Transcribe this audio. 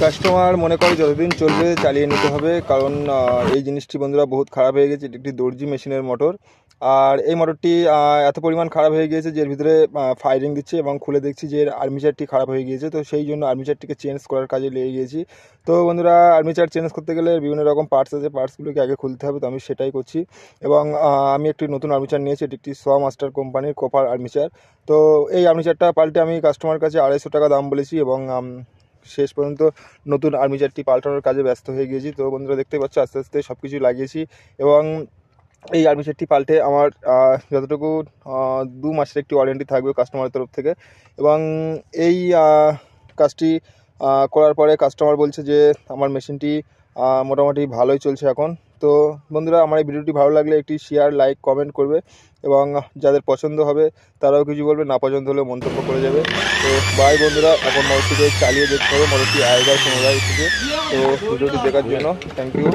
Customer মনে করে যতদিন চলবে চালিয়ে নিতে হবে, কারণ এই জিনিসটি বন্ধুরা বহুত খারাপ হয়ে গেছে। এটি একটি দর্জি মেশিনের মোটর, আর এই মোটরটি এত পরিমাণ খারাপ হয়ে গিয়েছে যে এর ভিতরে ফায়ারিং দিচ্ছে এবং খুলে দেখছি যে এর আর্মিচারটি খারাপ হয়ে গিয়েছে। তো সেই জন্য আর্মিচারটিকে চেঞ্জ করার কাজে লেগে গিয়েছি। তো বন্ধুরা, আর্মিচার চেঞ্জ করতে গেলে বিভিন্ন রকম পার্টস আছে, পার্টসগুলোকে আগে খুলতে হবে। তো আমি সেটাই করছি এবং আমি একটি নতুন আর্মিচার নিয়েছি। এটি একটি সোয়া মাস্টার কোম্পানির কপার আর্মিচার। তো এই আর্মিচারটা পাল্টে আমি কাস্টমার কাছে 250 টাকা দাম বলেছি এবং শেষ পর্যন্ত নতুন আর্মিচারটি পাল্টানোর কাজে ব্যস্ত হয়ে গিয়েছি। তো বন্ধুরা, দেখতে পাচ্ছ আস্তে আস্তে সব কিছু লাগিয়েছি এবং এই আর্মিচারটি পাল্টে আমার যতটুকু 2 মাসের একটি ওয়ারেন্টি থাকবে কাস্টমারের তরফ থেকে। এবং এই কাজটি করার পরে কাস্টমার বলছে যে আমার মেশিনটি মোটামুটি ভালোই চলছে এখন। তো বন্ধুরা, আমার এই ভিডিওটি ভালো লাগলে একটি শেয়ার, লাইক, কমেন্ট করবে এবং যাদের পছন্দ হবে তারাও কিছু বলবে, না পছন্দ হলে মন্তব্য করে যাবে। তো বাই বন্ধুরা, এখন মোটরটিকে চালিয়ে দেখতে হবে মোটরটি আয়েগায় পুনরায় এসেছে। তো ভিডিওটি দেখার জন্য থ্যাংক ইউ।